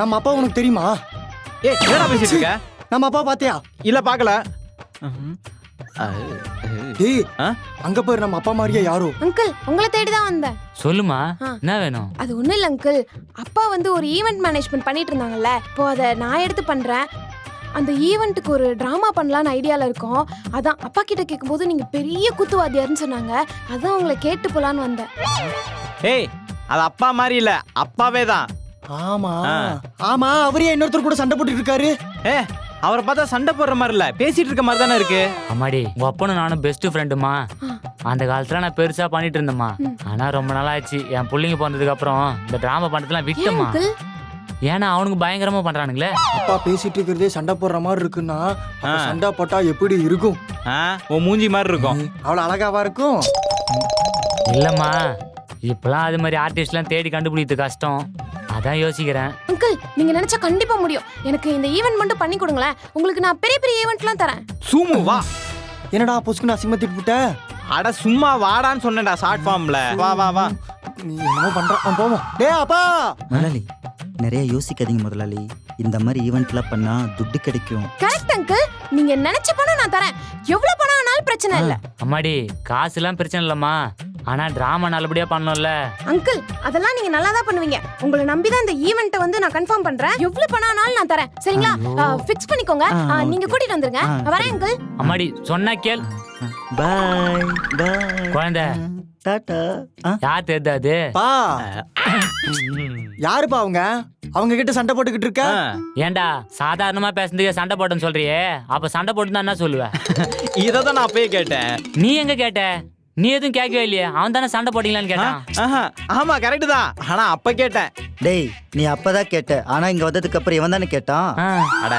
நம்ம அப்பா உனக்கு தெரியுமா? என்னடா பேசிட்டு இருக்க? நம்ம அப்பா பாத்தியா? இல்ல பாக்கல. ஏய் அங்க போய் நம்ம அப்பா மாதிரியே யாரோ. அங்கிள் உங்களை தேடி தான் வந்தேன். சொல்லுமா, என்ன வேணும்? அது ஒண்ணும் இல்ல அங்கிள், அப்பா வந்து ஒரு ஈவென்ட் மேனேஜ்மெண்ட் பண்ணிட்டு இருந்தாங்கல்ல, இப்போ அதை நான் எடுத்து பண்றேன். அந்த ஈவெண்ட்டுக்கு ஒரு டிராமா பண்ணலான்னு ஐடியால இருக்கோம். அதான் அப்பா கிட்ட கேட்கும்போது நீங்க பெரிய குத்துவாதியார்னு சொன்னாங்க. அதான் உங்களை கேட்டு போலான்னு வந்தேன். ஏய் அது அப்பா மாதிரி இல்ல, அப்பாவே தான். ஆமா ஆமா, அவரே இன்னொருத்தர் கூட சண்டை போட்டுட்டு இருக்காரு. அவரை பார்த்தா சண்டை போடுற மாதிரி இல்ல, பேசிட்டு இருக்க மாதிரி தானே இருக்கு. அம்மாடி, உங்க அப்பனும் நானும் பெஸ்ட் ஃப்ரெண்டுமா. அந்த காலத்துல நான் பெருசா பண்ணிட்டு இருந்தேம்மா. ஆனா ரொம்ப நாள் ஆச்சு என் பிள்ளைங்க போனதுக்கு அப்புறம் இந்த டிராமா பண்றதுலாம் விட்டமா. ஏன்னா அவனுக்கு பயங்கரமா பண்றானுங்களே. அப்பா பேசிட்டு இருக்கிறதே சண்டை போடுற மாதிரி இருக்குன்னா சண்டை போட்டா எப்படி இருக்கும்? உன் மூஞ்சி மாதிரி இருக்கும். அவ்வளவு அழகாவா இருக்கும்? இல்லம்மா, இப்பெல்லாம் அது மாதிரி ஆர்டிஸ்ட்லாம் தேடி கண்டுபிடிக்கிறது கஷ்டம். அதான் யோசிக்கிறேன். அங்கிள் நீங்க நினைச்சா கண்டிப்பா முடியும். எனக்கு இந்த ஈவென்ட் மட்டும் பண்ணி கொடுங்களேன். உங்களுக்கு நான் பெரிய பெரிய ஈவென்ட்லாம் தரேன். சும்மா வா. என்னடா பொசுக்கு நான் சிம்மத்திட்டு விட்ட? அட சும்மா வாடான்னு சொன்னேன்டா ஷார்ட் ஃபார்ம்ல. வா வா வா. நீ என்னமோ பண்ற, போவோம். டேய் அப்பா. முதலாளி நிறைய யோசிக்காதீங்க முதலாளி. இந்த மாதிரி ஈவெண்ட்லாம் பண்ணா துட்டு கிடைக்கும். கரெக்ட் அங்கிள், நீங்க நினைச்ச பணம் நான் தரேன். எவ்வளவு பணம் ஆனாலும் பிரச்சனை இல்ல. அம்மாடி, காசுலாம் பிரச்சனை இல்லம்மா, ஆனா டிராமா நல்லபடியா பண்ணணும்ல. அங்கிள் அதெல்லாம் நீங்க நல்லா தான் பண்ணுவீங்க. உங்களை நம்பி தான் இந்த ஈவென்ட்டை வந்து நான் கன்ஃபார்ம் பண்றேன். எவ்வளவு பணம் ஆனாலும் நான் தரேன். சரிங்களா? ஃபிக்ஸ் பண்ணிக்கோங்க. நீங்க கூட்டிட்டு வந்துருங்க. வரேன் அங்கிள். அம்மாடி சொன்னா கேள். பை பை குழந்தை டாடா. யார் தெரியாது? பா யாருப்பா அவங்க? அவங்க கிட்ட சண்டை போட்டுக்கிட்டு இருக்க? ஏண்டா சாதாரணமா பேசுறதுக்கு சண்டை போட்டேன்னு சொல்றியே, அப்ப சண்டை போட்டு என்ன சொல்லுவ? இததான் நான் அப்பயே கேட்டேன். நீ எங்க கேட்ட? நீ எதுவும் கேட்கவே இல்லையே. அவன் தானே சண்டை போட்டீங்களான்னு கேட்டான். ஆமா கரெக்ட் தான், ஆனா அப்ப கேட்டேன். டேய் நீ அப்பதான் கேட்ட, ஆனா இங்க வந்ததுக்கு அப்புறம் இவன் தானே கேட்டான். அட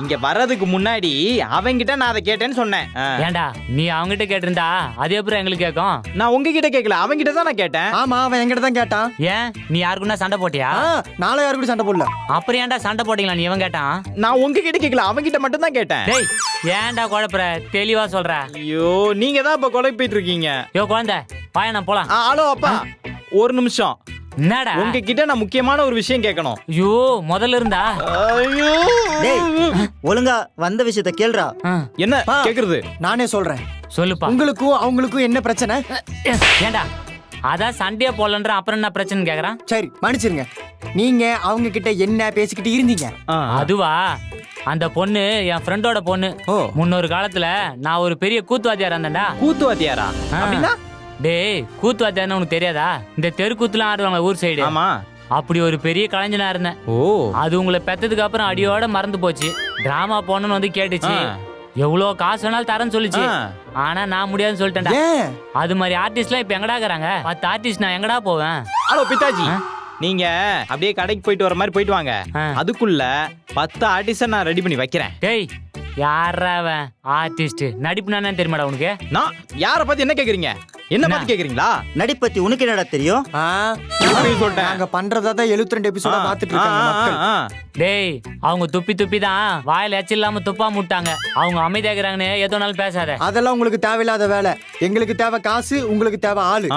இங்க வர்றதுக்கு முன்னாடி அவங்கிட்ட நான் அதை கேட்டேன்னு சொன்னேன். ஏண்டா நீ அவங்கிட்ட கேட்டிருந்தா அது எப்படி எங்களுக்கு கேட்கும்? நான் உங்ககிட்ட கேட்கல, அவங்கிட்ட தான் நான் கேட்டேன். ஆமா அவன் என்கிட்ட தான் கேட்டான். ஏன் நீ யாருக்குன்னா சண்டை போட்டியா? நாளை யாரு கூட சண்டை போடல. அப்புறம் ஏன்டா சண்டை போட்டீங்களா நீ? இவன் கேட்டான். நான் உங்ககிட்ட கேட்கல, அவங்கிட்ட மட்டும் தான் கேட்டேன். டேய் ஏன்டா குழப்பற? தெளிவா சொல்ற. ஐயோ நீங்க தான் இப்ப குழப்பிட்டு இருக்கீங்க. யோ குழந்தை வாய, நான் போலாம். ஹலோ அப்பா, ஒரு நிமிஷம். என்னடா? உங்ககிட்ட நான் முக்கியமான ஒரு விஷயம் கேட்கணும். ஐயோ முதல்ல இருந்தா. ஐயோ டேய் ஒழுங்கா வந்த விஷயத்த கேளுடா. என்ன கேக்குறது? நானே சொல்றேன். சொல்லுப்பா. உங்களுக்கும் அவங்களுக்கும் என்ன பிரச்சனை? ஏண்டா அதான் சண்டையே போடலன்ற, அப்புறம் என்ன பிரச்சனை கேக்குறான்? சரி மன்னிச்சிருங்க. நீங்க அவங்க கிட்ட என்ன பேசிக்கிட்டு இருந்தீங்க? அதுவா, அந்த பொண்ணு என் ஃப்ரெண்டோட பொண்ணு. முன்னொரு காலத்துல நான் ஒரு பெரிய கூத்துவாத்தியாரா இருந்தேன்டா. கூத்துவாத்தியாரா? அப்படின்னா? டேய் கூத்துவாத்தியார்னு உனக்கு தெரியாதா? இந்த தெருக்கூத்துலாம் ஆடுவாங்க ஊர் சைடு. ஆமா. அப்படி ஒரு பெரிய கலைஞனா இருந்தேன். அது உங்களை பெத்ததுக்கு அப்புறம் அடியோட மறந்து போச்சு. டிராமா போனன்னு வந்து கேட்டுச்சு. எவ்வளவு காசு வேணாலும் தரேன்னு சொல்லிச்சு. ஆனா நான் முடியாதுன்னு சொல்லிட்டேன்டா. அது மாதிரி ஆர்டிஸ்ட்லாம் இப்ப எங்கடா இருக்கிறாங்க? 10 ஆர்டிஸ்ட் நான் எங்கடா போவேன்? ஹலோ பிதாஜி, நீங்க அப்படியே கடைக்கு போயிட்டு வர மாதிரி போயிட்டு வாங்க. அதுக்குள்ள 10 ஆர்டிஸ்ட நான் ரெடி பண்ணி வைக்கிறேன். டேய் யாரா அவன் ஆர்டிஸ்ட்? நடிப்பு நானே தெரியுமாடா உனக்கு? நான் யார பத்தி என்ன கேக்குறீங்க? என்ன பத்தி கேக்குறீங்களா? நடிப்பத்தி உனக்கு என்னடா தெரியும்? சொல்லிட்டேன். நாங்க பண்றதா 72 எபிசோட பாத்துட்டு இருக்காங்க மக்கள். டேய் அவங்க துப்பி துப்பி தான் வாயில எச்ச இல்லாம துப்பா முட்டாங்க. அவங்க அமைதியாகிறாங்கன்னு எதோனாலும் பேசாத. அதெல்லாம் உங்களுக்கு தேவையில்லாத வேலை. எங்களுக்கு தேவை காசு, உங்களுக்கு தேவை ஆளு.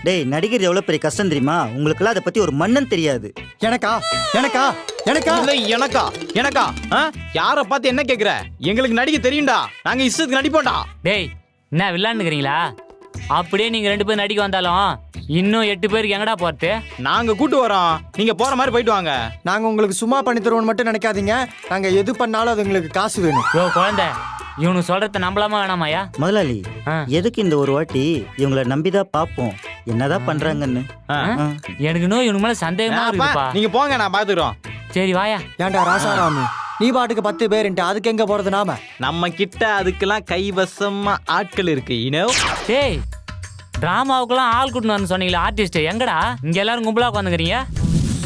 டேய் நடிகர் எவ்வளவு பெரிய கஷ்டம் தெரியுமா? உங்களுக்கு அதை பத்தி ஒரு மண்ணன் தெரியாது. எனக்கா எனக்கா எனக்கா எனக்கா எனக்கா யார பார்த்து என்ன கேக்குற? எங்களுக்கு நடிக்க தெரியும்டா, நாங்க இஷ்டத்துக்கு நடிப்போம்டா. டேய் என்ன வில்லாண்டுக்கிறீங்களா? அப்படியே நீங்க 2 பேர் நடிக்க வந்தாலும் இன்னும் 8 பேருக்கு எங்கடா போறது? நாங்க கூட்டு வரோம், நீங்க போற மாதிரி போயிட்டு வாங்க. நாங்க உங்களுக்கு சும்மா பண்ணி தருவோம்னு மட்டும் நினைக்காதீங்க. நாங்க எது பண்ணாலும் அது உங்களுக்கு காசு வேணும். யோ குழந்தை, இவனு சொல்றத நம்பலாமா வேணாமாயா? முதலாளி எதுக்கு இந்த ஒரு வாட்டி இவங்கள நம்பிதான் பாப்போம் என்னதான் பண்றாங்கன்னு. எனக்கு இன்னும் இவனு மேல சந்தேகமா இருக்குப்பா. நீங்க போங்க, நான் பாத்துக்கிறோம். சரி வாயா. ஏன்டா ராசாராமு, நீ பாட்டுக்கு 10 பேருன்ட்டு அதுக்கு எங்க போறது? நாம நம்ம கிட்ட அதுக்கெல்லாம் கைவசமா ஆட்கள் இருக்கு. டேய் டிராமாவுக்குலாம் ஆள் கூட்டின்னு வந்து சொன்னீங்களா ஆர்டிஸ்ட்? எங்கடா இங்க எல்லாரும் கும்பலா உட்காந்துக்கிறீங்க?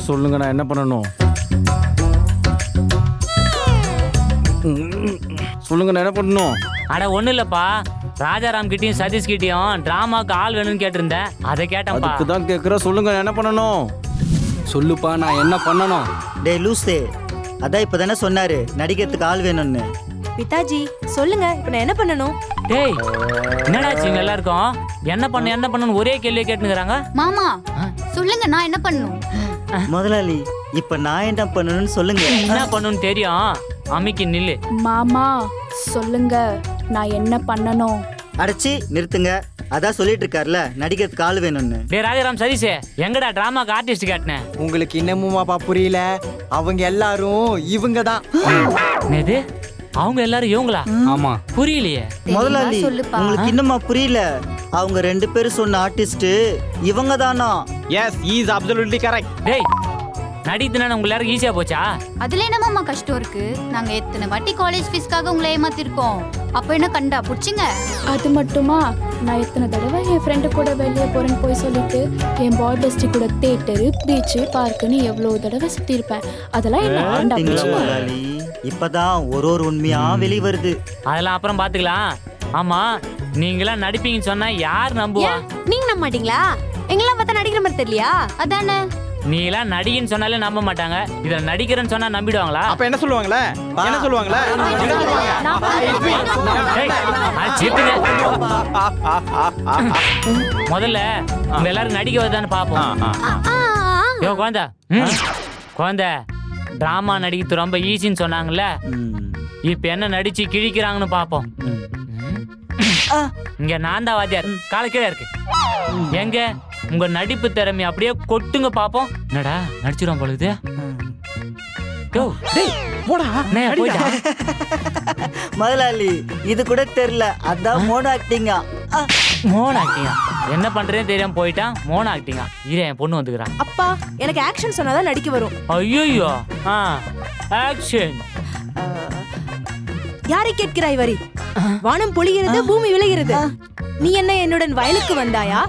சொல்லுங்க, நான் என்ன பண்ணணும்? சொல்லுங்க, நான் என்ன பண்ணணும்? அட ஒண்ணு இல்லப்பா, ராஜாராம் கிட்டயும் சதீஷ் கிட்டயும் டிராமாக்கு ஆள் வேணும்னு கேட்டிருந்தேன். அதை கேட்டேன்ப்பா. அதுதான் கேக்குற. சொல்லுங்க, நான் என்ன பண்ணணும்? சொல்லுப்பா, நான் என்ன பண்ணணும்? டேய் லூசே, அதான் இப்பதானே சொன்னாரு நடிக்கிறதுக்கு ஆள் வேணும்னு. பிதாஜி சொல்லுங்க, இப்ப நான் என்ன பண்ணணும்? டேய் என்னடாச்சு இவங்க எல்லாருக்கும்? என்ன பண்ணணும்னு ஒரே கேள்வியை கேட்டுக்கிறாங்க. மாமா சொல்லுங்க, நான் என்ன பண்ணணும்? முதலாளி இப்ப நான் என்ன பண்ணணும்னு சொல்லுங்க. என்ன பண்ணணும்னு தெரியும், அம்மிக்கு நில்லு. மாமா சொல்லுங்க நான் என்ன பண்ணணும்? அடைச்சி நிறுத்துங்க. அதான் சொல்லிட்டு இருக்காருல நடிக்கிறதுக்கு ஆள் வேணும்னு. டேய் ராஜராம் சதீஷே, எங்கடா டிராமாக்கு ஆர்டிஸ்ட் காட்டினேன்? உங்களுக்கு இன்னமுமாப்பா புரியல? அவங்க எல்லாரும் இவங்க தான். என்னது அவங்க எல்லாரும் இவங்களா? ஆமா. புரியலையே. முதலாளி உங்களுக்கு இன்னுமா புரியல? அவங்க 2 பேரும் சொன்ன ஆர்டிஸ்ட் இவங்க தானா? Yes, he is absolutely correct. டேய் நடித்துனா உங்க எல்லாரும் ஈஸியா போச்சா? அதுல என்னமாமா கஷ்டம் இருக்கு? நாங்க எத்தனை வாட்டி காலேஜ் ஃபீஸ்க்காக உங்களை ஏமாத்திருக்கோம். அப்ப என்ன கண்டா புடிச்சிங்க? அது மட்டுமா, நான் எத்தனை தடவை என் ஃப்ரெண்டு கூட வெளியே போறேன்னு போய் சொல்லிட்டு என் பாய் பெஸ்டி கூட தேட்டரு பீச்சு பார்க்குன்னு எவ்வளோ தடவை சுத்தி இருப்பேன். அதெல்லாம் என்ன கண்டா பாத்தீங்களா பிடிச்சுமா? முதலாளி? இப்பதான் ஒரு உண்மையா வெளி வருது. அதெல்லாம் அப்புறம் பாத்துக்கலாம். ஆமா, நீங்களாம் நடிப்பீங்கன்னு சொன்னா யார் நம்புவா? நீங்க நம்ப மாட்டீங்களா? எங்கெல்லாம் பார்த்தா நடிக்கிற மாதிரி தெரியலையா? அதானே. நீ எல்லாம் நடிகன்னு சொன்னாலே நம்ப மாட்டாங்க. இதுல நடிக்கிறேன்னு சொன்னா நம்பிடுவாங்களா? அப்ப என்ன சொல்லுவாங்களே? என்ன சொல்லுவாங்களே? என்ன சொல்லுவாங்க? டேய், சிரித்துங்க. முதல்ல உங்க எல்லாரும் நடிக்க வருதான்னு பாப்போம். யோ குழந்தை, குழந்தை டிராமா நடிக்கிறது ரொம்ப ஈஸின்னு சொன்னாங்கல்ல, இப்ப என்ன நடிச்சு கிழிக்கிறாங்கன்னு பாப்போம். இங்க நான் தான் வாத்தியார், கால கீழே இருக்கு. எங்க உங்க நடிப்பு திறமை அப்படியே கொட்டுங்க பாப்போம். என்னடா நடிச்சிரும் பொழுது? முதலாளி இது கூட தெரியல, அதான் மோனோ ஆக்டிங்கா. மோன ஆக்டிங்கா? என்ன பண்றேன்னு தெரியாம போயிட்டான். மோன ஆக்டிங்கா? இரு, என் பொண்ணு வந்துக்கிறான். அப்பா எனக்கு ஆக்ஷன் சொன்னாதான் நடிக்க வரும். ஐயோ, ஆக்ஷன். யாரை கேட்கிறாய் வரி? வானம் பொழிகிறது, பூமி விளைகிறது. நீ என்ன என்னுடன் வயலுக்கு வந்தாயா?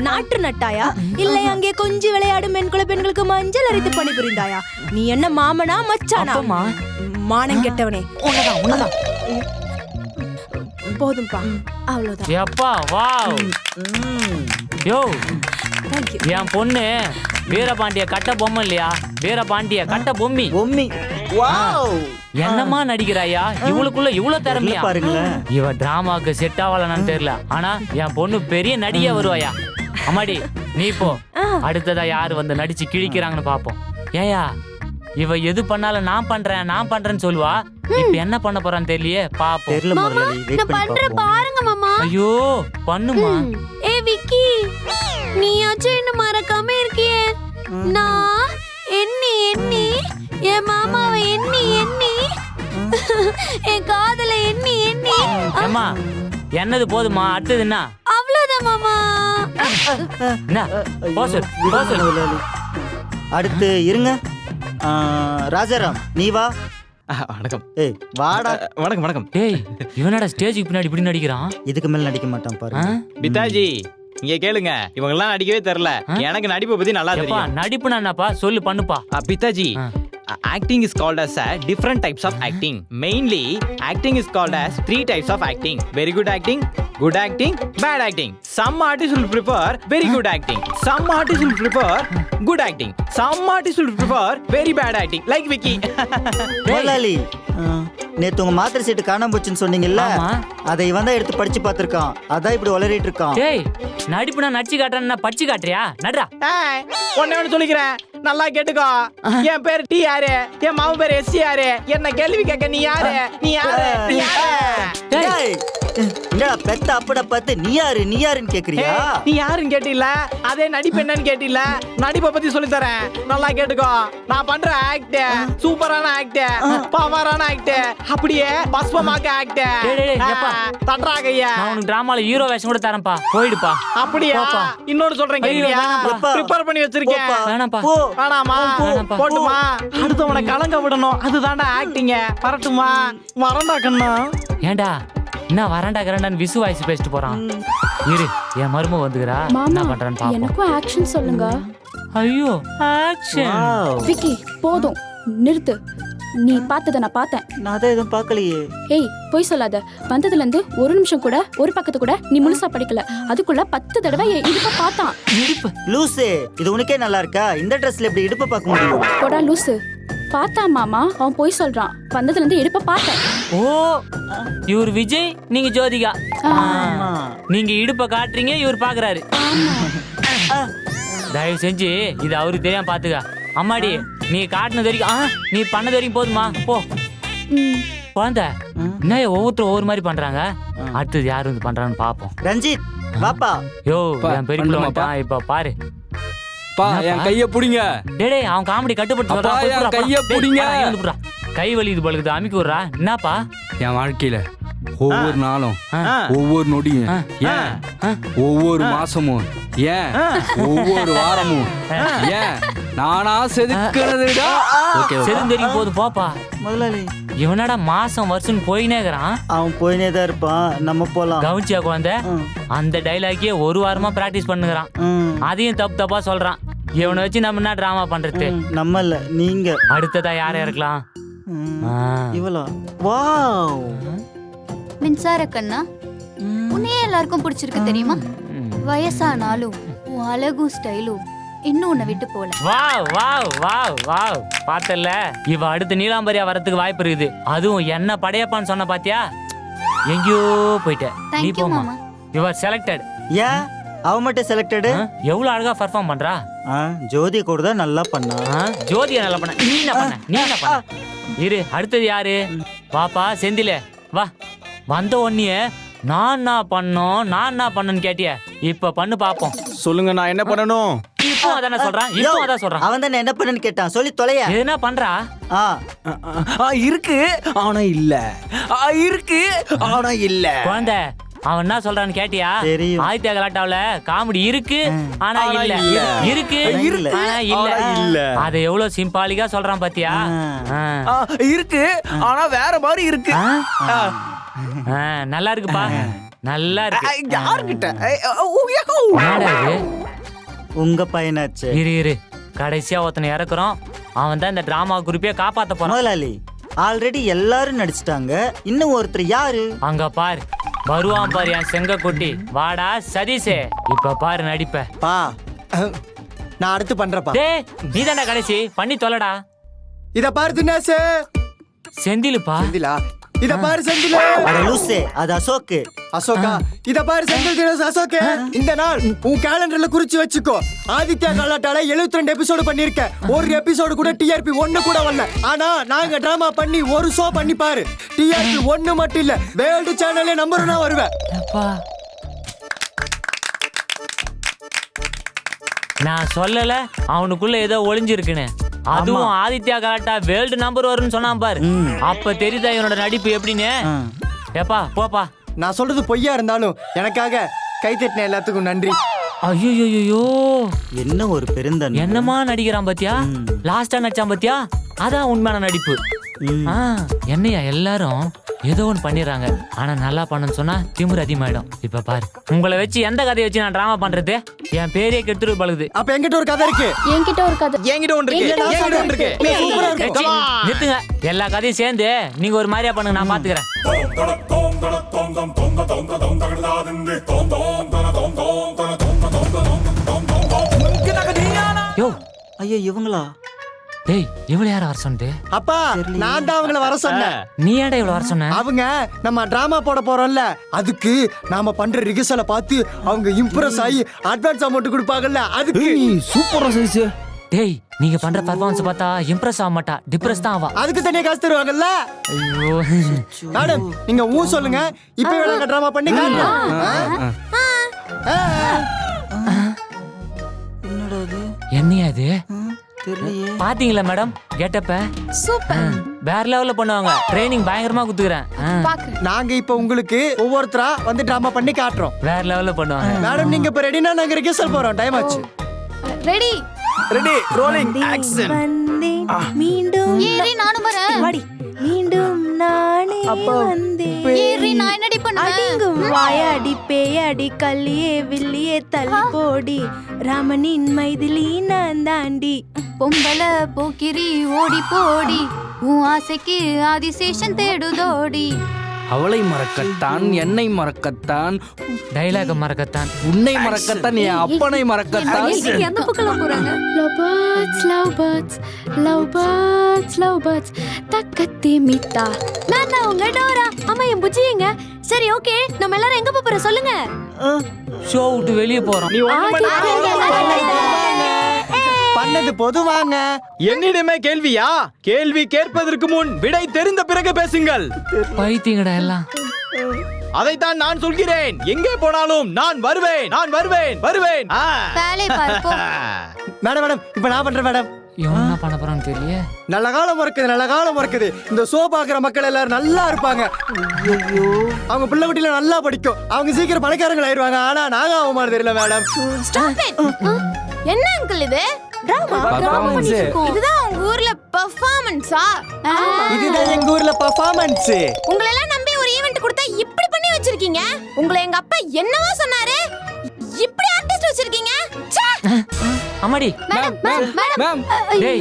நாற்று நட்டாயா? இல்லை அங்கே கொஞ்சி விளையாடும் பெண்குல பெண்களுக்கு மஞ்சள் அரைத்து பணிபுரிந்தாயா? நீ என்ன மாமனா மச்சானா? அப்பமா. மானம் கெட்டவனே. உன்னதான் உன்னதான். போதும்பா, அவ்வளவுதான். எப்பா வாவ். யோ, தேங்க்யூ. என் பொண்ணு வீரபாண்டிய கட்ட பொம்மை இல்லையா? வீரபாண்டிய கட்ட பொம்மி. பொம்மி. வாவ். என்னமா நடிக்கிறாயா? இவளுக்குள்ள இவ்வளவு திறமையா பாருங்களேன். இவ டிராமாக்கு செட் ஆகலன்னு தெரியல, ஆனா என் பொண்ணு பெரிய நடிகா வருவாயா? அம்மாடி நீ போ, அடுத்ததா யாரு வந்து நடிச்சு கிழிக்கிறாங்கன்னு பாப்போம். ஏயா இவ எது பண்ணாலும் நான் பண்றேன்னு சொல்லுவா. இப்ப என்ன பண்ண போறான்னு தெரியலையே, பாப்போம். தெரியல முதலாளி, வெயிட் பண்ணி பாப்போம். பாருங்க மாமா. ஐயோ பண்ணுமா. ஏ விக்கி, நீயாச்சும் என்ன மறக்காம இருக்கியே. நான் எண்ணி என் மாமாவை எண்ணி என் காதல எண்ணி அம்மா என்னது போதுமா? அடுத்தது என்ன? அவ்வளவுதான் மாமா. என்ன? போ சொல், போ சொல். முதலாளி அடுத்து இருங்க. ராஜாராம் நீ வா. வணக்கம். ஏய் வாடா. வணக்கம் வணக்கம். டேய் இவனடா ஸ்டேஜுக்கு பின்னாடி இப்படி நடிக்கிறான்? இதுக்கு மேல நடிக்க மாட்டான் பாரு. பிதாஜி இங்க கேளுங்க, இவங்க எல்லாம் நடிக்கவே தெரியல. எனக்கு நடிப்பை பத்தி நல்லா தெரியும். நடிப்புனா என்னப்பா சொல்லு, பண்ணுப்பா. பிதாஜி, acting is called as a different types of acting. Mainly acting is called as 3 types of acting: very good acting, good acting, bad acting. Some artists will prefer very good acting, some artists will prefer good acting, some artists will prefer very bad acting, like Vicky. முதலாளி நேத்து உங்க மாத்திரை சீட்டு காணாம போச்சுன்னு சொன்னீங்கல்ல, அதை இவன் தான் எடுத்து படிச்சு பார்த்திருக்கான். அதான் இப்படி உளறிட்டு இருக்கான். டேய் நடிப்புனா நடிச்சு காட்டுறேன்னா படிச்சு காட்டுறியா? நட்ரா. ஒன்னு சொல்லிக்கிறேன், நல்லா கேட்டுக்கோ. என் பேர் டி யாரு, என் மாவு பேர் எஸ் யாரு, என்ன கேள்வி கேட்க நீ யாரு? என்னடா பெத்த அப்பட பார்த்து நீ யாருன்னு கேக்குறியா? நீ யாருன்னு கேட்டில, அதே நடிப்பு என்னன்னு கேட்டில. நடிப்பை பத்தி சொல்லி தரேன், நல்லா கேட்டுக்கோ. நான் பண்ற ஆக்ட் சூப்பரான ஆக்ட், பவரான ஆக்ட், அப்படியே பஸ்பமாக்க ஆக்ட். தட்றாகையா, நான் உனக்கு டிராமால ஹீரோ வேஷம் கூட தரேன்ப்பா, போயிடுப்பா. அப்படியா? இன்னொரு சொல்றேன் கேக்குறியா? ப்ரிப்பேர் பண்ணி வச்சிருக்கேன். வேணாம்ப்பா. வேணாமா? போட்டுமா? அடுத்தவனை கலங்க விடணும், அதுதான்டா ஆக்டிங்க. வரட்டுமா? வரண்டா கண்ணா. ஏண்டா என்ன வரண்டா கரண்டான்னு விசு வாய்ஸ் பேசிட்டு போறான். இரு, என் மருமக வந்துக்கிறா, என்ன பண்றான்னு பாப்போம். எனக்கும் ஆக்ஷன் சொல்லுங்க. ஐயோ ஆக்ஷன். விக்கி போதும் நிறுத்து. நீ பார்த்தத நான் பார்த்தேன். நான் தான் எதுவும் பார்க்கலையே. ஏய் போய் சொல்லாத. வந்ததுல இருந்து ஒரு நிமிஷம் கூட ஒரு பக்கத்து கூட நீ முழுசா படிக்கல. அதுக்குள்ள 10 தடவை இடுப்ப பார்த்தான். இடுப்பு லூசு, இது உனக்கே நல்லா இருக்கா? இந்த ட்ரெஸ்ல எப்படி இடுப்ப பார்க்க முடியும்? போடா லூசு. பார்த்தா மாமா, அவன் போய் சொல்றான். வந்ததுல இருந்து இடுப்ப பார்த்தேன். ஓ, இவர் விஜய், நீங்க ஜோதிகா. நீங்க இடுப்ப காட்டுறீங்க, இவர் பாக்குறாரு. தயவு செஞ்சு இது அவருக்கு தெரியாம பாத்துக்க. அம்மாடி நீ காட்டுனது வரைக்கும் நீ பண்ணது வரைக்கும் போதுமா போ. குழந்தை என்ன ஒவ்வொருத்தரும் ஒவ்வொரு மாதிரி பண்றாங்க. அடுத்தது யாரு வந்து பண்றான்னு பாப்போம். ரஞ்சித் வாப்பா. யோ என் பெரிய பிள்ளை வந்துட்டான். இப்ப பாரு பா என் கைய புடிங்க. டேய் அவன் காமெடி கட்டுப்படுத்தி அப்பா, என் கைய புடிங்க. கை வலி இது பழுகுது அமுக்கி விடுறா. என்னப்பா என் வாழ்க்கையில ஒவ்வொரு நாளும் ஒவ்வொரு நொடியும் ஏன் ஒவ்வொரு மாசமும் ஏன் ஒவ்வொரு வாரமும் ஏன் நானா செதுக்கிறதுடா. செதுந்தெறிக்கு போது போப்பா. முதலாளி இவனடா மாசம் வருஷம் போயினே இருக்கிறான். அவன் போயினே தான் இருப்பான். நம்ம போலாம். கவனிச்சியா குழந்தை? அந்த டைலாக்கே ஒரு வாரமா பிராக்டிஸ் பண்ணுகிறான். அதையும் தப்பு தப்பா சொல்றான். இவனை வச்சு நம்ம என்ன டிராமா பண்றது? நம்ம இல்ல நீங்க. அடுத்ததா யார இருக்கலாம்? இவளா? வாவ் மின்சார கண்ணா, உன்னையே எல்லாருக்கும் பிடிச்சிருக்கு தெரியுமா? வயசானாலும் உன் அழகும் ஸ்டைலும் இன்னும் உன்னை விட்டு போல. Wow wow wow wow. பார்த்தல இவ அடுத்து நீலாம்பரியா வரதுக்கு வாய்ப்பு இருக்குது. அதுவும் என்ன படையப்பான்னு சொன்ன பாத்தியா? எங்கேயோ போயிட்ட. நீ Thank you, போமா. மாமா. You are selected. ஏன் அவ மட்டும் செலக்டடு? எவ்வளவு அழகா பெர்ஃபார்ம் பண்றா. ஜோதி கூட தான் நல்லா பண்ணா. ஜோதியா நல்லா பண்ண. நீ என்ன பண்ண? நீ என்ன பண்ண? இரு அடுத்தது யாரு? வாப்பா செந்தில வா. வந்த உடனே நான் என்ன பண்ணேன்னு கேட்டிய. இப்ப பண்ணு பாப்போம். சொல்லுங்க நான் என்ன பண்ணணும்? இப்போ அதானே சொல்றான். இப்போ அதான் சொல்றான். அவன் தான் என்ன பண்ணன்னு கேட்டான். சொல்லி தொலையா. என்ன பண்றா? இருக்கு ஆனா இல்ல. இருக்கு ஆனா இல்ல. குழந்தை அவன் என்ன சொல்றான்னு கேட்டியா? தெரியும். ஆதித்யா கலாட்டாவுல காமெடி இருக்கு ஆனா இல்ல. இருக்கு ஆனா இல்ல. அத எவ்வளவு சிம்பாலிக்கா சொல்றான் பாத்தியா? இருக்கு ஆனா வேற மாதிரி இருக்கு. நல்லா இருக்குப்பா. நல்லா இருக்கு. யார்கிட்ட? என்னடா இது? உங்க பையனாச்சு. இரு கடைசியா ஒருத்தனை இறக்குறோம். அவன் தான் இந்த டிராமா குரூப்பே காப்பாத்த போறான். முதலாளி ஆல்ரெடி எல்லாரும் நடிச்சிட்டாங்க. இன்னும் ஒருத்தர் யாரு? அங்க பாரு வருவான் பாரு என் செங்க குட்டி. வாடா சதீஷே. இப்ப பாரு நடிப்ப. பா நான் அடுத்து பண்றப்பா. டேய் நீதான்டா கடைசி. பண்ணி தொலைடா. இத பாரு தினேஷ். செந்திலுப்பா. செந்திலா? இத பாரு செந்தில். அட லூசே, அது அசோக்கு. அசோகா? இத பாரு செந்தில் தினேஷ் அசோக். இந்த நாள் உன் கேலண்டர்ல குறிச்சு வச்சுக்கோ. ஆதித்யா கலாட்டால 72 எபிசோடு பண்ணிருக்க. ஒரு எபிசோடு கூட டிஆர்பி 1 கூட வரல. ஆனா நாங்க டிராமா பண்ணி ஒரு ஷோ பண்ணி பாரு. டிஆர்பி 1 மட்டும் இல்ல, வேர்ல்டு சேனல்ல நம்பர் 1 வருவேன். நான் சொல்லல அவனுக்குள்ள ஏதோ ஒளிஞ்சிருக்குன்னு. அதுவும் ஆதித்யா கலாட்டா வேர்ல்டு நம்பர் வரும்னு சொன்னான் பாரு. அப்ப தெரியுதா இவனோட நடிப்பு எப்படின்னு. ஏப்பா போப்பா. நான் சொல்றது பொய்யா இருந்தாலும் எனக்காக கை தட்டின எல்லாத்துக்கும் நன்றி. ஐயோ என்ன ஒரு பெருந்தன். என்னமா நடிக்கிறான் பாத்தியா? லாஸ்டா நடிச்சான் பாத்தியா? அதான் உண்மையான நடிப்பு. என்னையா எல்லாரும் ஏதோ ஒன்று பண்ணிடுறாங்க. ஆனா நல்லா பண்ணணும்னு சொன்னா திமிரு அதிகமாயிடும். இப்ப பாரு உங்களை வச்சு எந்த கதையை வச்சு நான் டிராமா பண்றது? என் பேரே கெடுத்துட்டு பழுகுது. அப்ப என்கிட்ட ஒரு கதை இருக்கு. என்கிட்ட ஒரு கதை. என்கிட்ட ஒன்று இருக்கு. நிறுத்துங்க. எல்லா கதையும் சேர்ந்து நீங்க ஒரு மாதிரியா பண்ணுங்க. நான் பாத்துக்கிறேன். யோ ஐயோ இவங்களா? டேய் இவ்வளவு யார வர சொன்னது? அப்பா நான் தான் அவங்கள வர சொன்னேன். நீ ஏன்டா இவ்வளவு வர சொன்ன? அவங்க நம்ம டிராமா போட போறோம்ல, அதுக்கு நாம பண்ற ரிகர்சலை பார்த்து அவங்க இம்ப்ரெஸ் ஆகி அட்வான்ஸ் அமௌண்ட் கொடுப்பாங்கல்ல, அதுக்கு. சூப்பரா சைஸ். டேய் நீங்க பண்ற பெர்ஃபார்மன்ஸ் பார்த்தா இம்ப்ரெஸ் ஆக மாட்டா, டிப்ரெஸ் தான் ஆவா. அதுக்கு தனியா காசு தருவாங்கல்ல. ஐயோ மேடம் நீங்க ஊ சொல்லுங்க. இப்போ நாங்க டிராமா பண்ணி காட்டுறோம். என்னடா இது? என்னையா இது? தெரியலையே. பாத்தீங்களா மேடம் கெட்டப்ப? சூப்பர். வேற லெவல்ல பண்ணுவாங்க. ட்ரைனிங் பயங்கரமா குத்துக்கிறேன். பாக்குறேன். நாங்க இப்ப உங்களுக்கு ஒவ்வொருத்தரா வந்து டிராமா பண்ணி காட்டுறோம். வேற லெவல்ல பண்ணுவாங்க. மேடம் நீங்க இப்ப ரெடினா நாங்க ரிகர்சல் போறோம். டைம் ஆச்சு. ரெடி. Ready rolling action. வந்தேன் மீண்டும். ஏறி நானும் வரேன். வாடி. மீண்டும் நானே வந்தேன். ஏறி நான் என்னடி பண்ணுவேன்? அடிங்கும் வாயாடி பேயாடி கல்லியே வில்லியே தள்ளி போடி ராமனின் மைதிலி நான் தாண்டி. பொம்பள போக்கிரி ஓடி போடி உன் ஆசைக்கு ஆதிசேஷன் தேடுதோடி. அவளை மறக்கத்தான், என்னை மறக்கத்தான், டைலாக மறக்கத்தான், உன்னை மறக்கத்தான், என் அப்பனை மறக்கத்தான். எந்த பக்கம் போறாங்க? லவ் பேர்ட்ஸ் தக்கத்தி மித்தா. நான் உங்க டோரா. அம்மா என் புஜிங்க. சரி ஓகே, நம்ம எல்லாரும் எங்க போறோம் சொல்லுங்க. ஷோ விட்டு வெளியே போறோம். நீ ஒண்ணு பண்ண. பண்ணது பொதுவாங்க. என்னிடமே கேள்வியா? கேள்வி கேட்பதற்கு முன் விடை தெரிந்த பிறகு பேசுங்கள். பைத்தியங்கடா எல்லாம். அதைத்தான் நான் சொல்கிறேன். எங்கே போனாலும் நான் வருவேன், நான் வருவேன், வருவேன். வேலையை பார்ப்போம். மேடம் இப்ப நான் பண்றேன் மேடம். இவன் என்ன பண்ண போறான்னு தெரியல. நல்ல காலம் இருக்குது, நல்ல காலம் இருக்குது. இந்த ஷோ பாக்குற மக்கள் எல்லாரும் நல்லா இருப்பாங்க. அவங்க பிள்ளை குட்டில நல்லா படிக்கும். அவங்க சீக்கிரம் பணக்காரங்கள் ஆயிடுவாங்க. ஆனா நாங்க ஆக மாதிரி தெரியல மேடம். Stop it. என்ன அங்கிள் இது? டிராமா இதுதான் உங்க ஊர்ல பெர்ஃபார்மன்ஸா? இதுதான் எங்க ஊர்ல பெர்ஃபார்மன்ஸ். உங்களை எல்லாம் நம்பி ஒரு ஈவென்ட் கொடுத்தா இப்படி பண்ணி வச்சிருக்கீங்க. உங்களை எங்க அப்பா என்னவோ சொன்னாரு. இப்படி ஆர்டிஸ்ட் வச்சிருக்கீங்க. ச்சே. அம்மாடி மேடம் டேய்,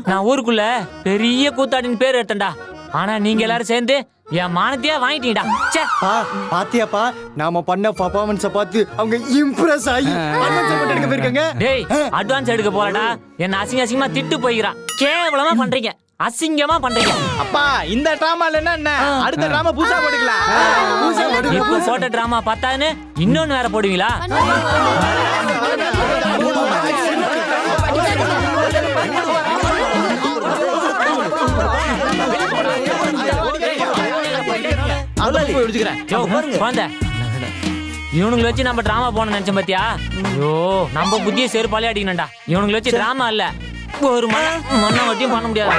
நான் ஊருக்குள்ள பெரிய கூத்தாடின்னு பேர் எடுத்தேன்டா. ஆனா நீங்க எல்லாரும் சேர்ந்து என் மானத்தையே வாங்கிட்டீங்கடா. ச்சே. பாத்தியாப்பா, நாம பண்ண பெர்ஃபார்மன்ஸ பார்த்து அவங்க இம்ப்ரெஸ் ஆகி அட்வான்ஸ் எடுக்க போயிருக்காங்க. டேய், அட்வான்ஸ் எடுக்க போறடா. என்ன அசிங்கமா திட்டு போய்கிறான். கேவலமா பண்றீங்க, அசிங்கமா பண்றீங்க. அப்பா, இந்த டிராமால என்ன அடுத்த டிராமா புதுசா போட்டுக்கலாம். எப்ப போட்ட டிராமா பார்த்தான்னு இன்னொன்னு வேற போடுவீங்களா? இவனுங்களை வச்சு நம்ம டிராமா போன நினைச்சோம் பாத்தியா? ஐயோ, நம்ம புத்திய செருப்பாலே அடிக்கணும்டா. இவனுங்களை வச்சு டிராமா இல்ல, ஒரு மண்ணை மட்டும் பண்ண முடியாது.